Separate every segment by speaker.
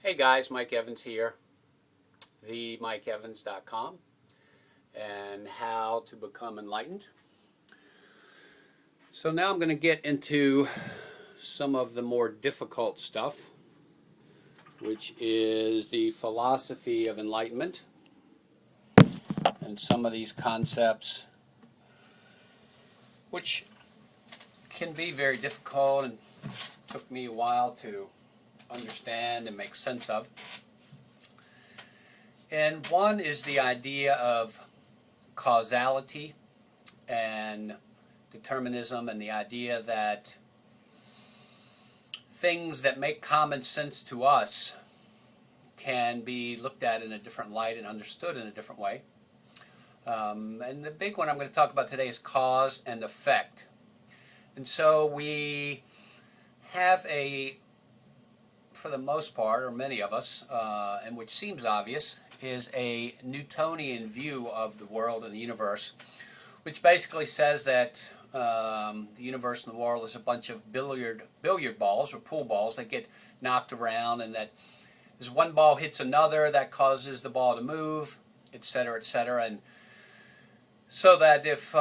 Speaker 1: Hey guys, Mike Evans here, themikeevans.com, and how to become enlightened. So now I'm going to get into some of the more difficult stuff, which is the philosophy of enlightenment and some of these concepts, which can be very difficult and took me a while to understand and make sense of. And one is the idea of causality and determinism, and the idea that things that make common sense to us can be looked at in a different light and understood in a different way. And the big one I'm going to talk about today is cause and effect. And so we have for the most part, or many of us, and which seems obvious, is a Newtonian view of the world and the universe, which basically says that the universe and the world is a bunch of billiard balls or pool balls that get knocked around, and that as one ball hits another, that causes the ball to move, etc., etc. And so that if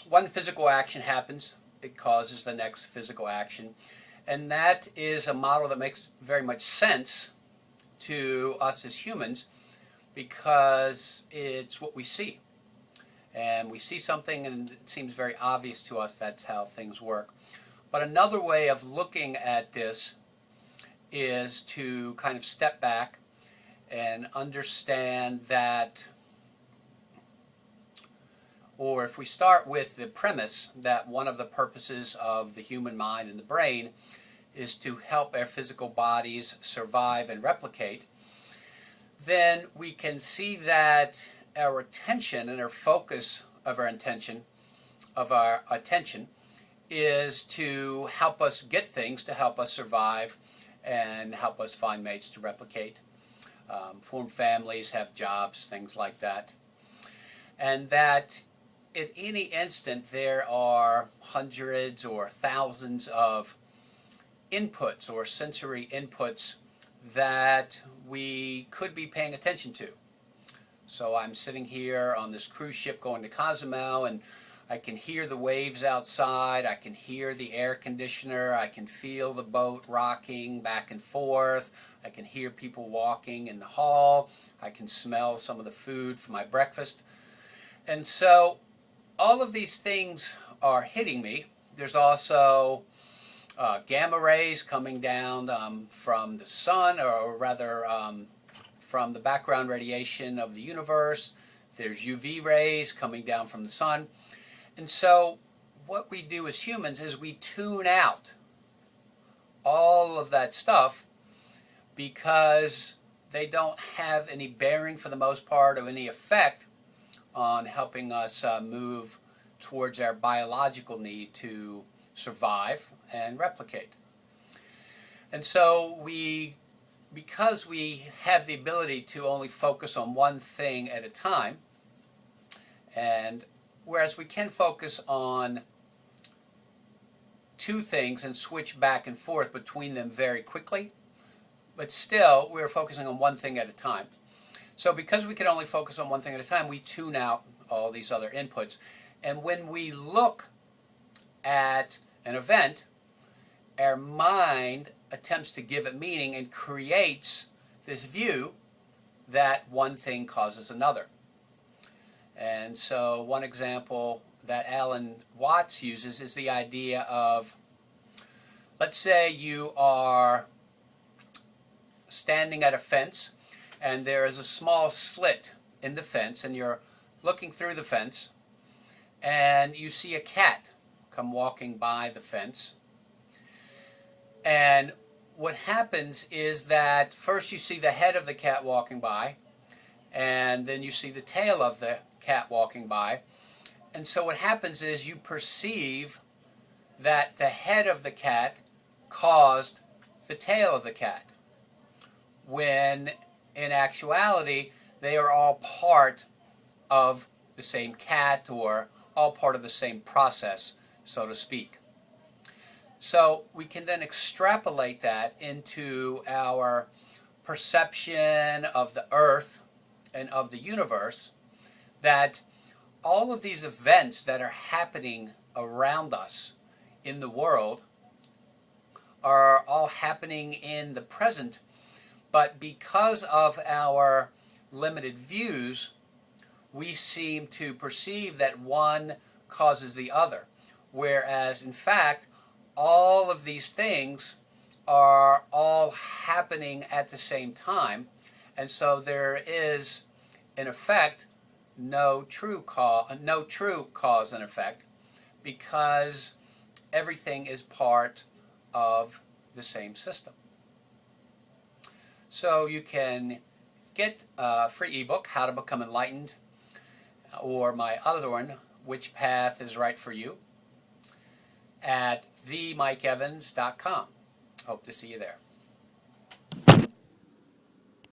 Speaker 1: one physical action happens, it causes the next physical action. And that is a model that makes very much sense to us as humans, because it's what we see. And we see something and it seems very obvious to us that's how things work. But another way of looking at this is to kind of step back and understand that, or if we start with the premise that one of the purposes of the human mind and the brain is to help our physical bodies survive and replicate, then we can see that our attention and our focus of our attention is to help us get things, to help us survive and help us find mates to replicate, form families, have jobs, things like that. And that at any instant there are hundreds or thousands of inputs or sensory inputs that we could be paying attention to. So I'm sitting here on this cruise ship going to Cozumel, and I can hear the waves outside, I can hear the air conditioner, I can feel the boat rocking back and forth, I can hear people walking in the hall, I can smell some of the food for my breakfast. And so all of these things are hitting me. There's also gamma rays coming down from the sun, or rather from the background radiation of the universe. There's UV rays coming down from the sun. And so what we do as humans is we tune out all of that stuff because they don't have any bearing for the most part or any effect on helping us move towards our biological need to survive and replicate. And so because we have the ability to only focus on one thing at a time, and whereas we can focus on two things and switch back and forth between them very quickly, but still we're focusing on one thing at a time. So because we can only focus on one thing at a time, we tune out all these other inputs. And when we look at an event, our mind attempts to give it meaning and creates this view that one thing causes another. And so one example that Alan Watts uses is the idea of, let's say you are standing at a fence and there is a small slit in the fence, and you're looking through the fence and you see a cat come walking by the fence. And what happens is that first you see the head of the cat walking by, and then you see the tail of the cat walking by. And so what happens is you perceive that the head of the cat caused the tail of the cat, when in actuality they are all part of the same cat, or all part of the same process, so to speak. So we can then extrapolate that into our perception of the earth and of the universe, that all of these events that are happening around us in the world are all happening in the present, but because of our limited views, we seem to perceive that one causes the other, whereas in fact all of these things are all happening at the same time, and so there is in effect no true cause and effect, because everything is part of the same system. So you can get a free ebook, How to Become Enlightened, or my other one, Which Path is Right for You, at themikeevans.com. Hope to see you there.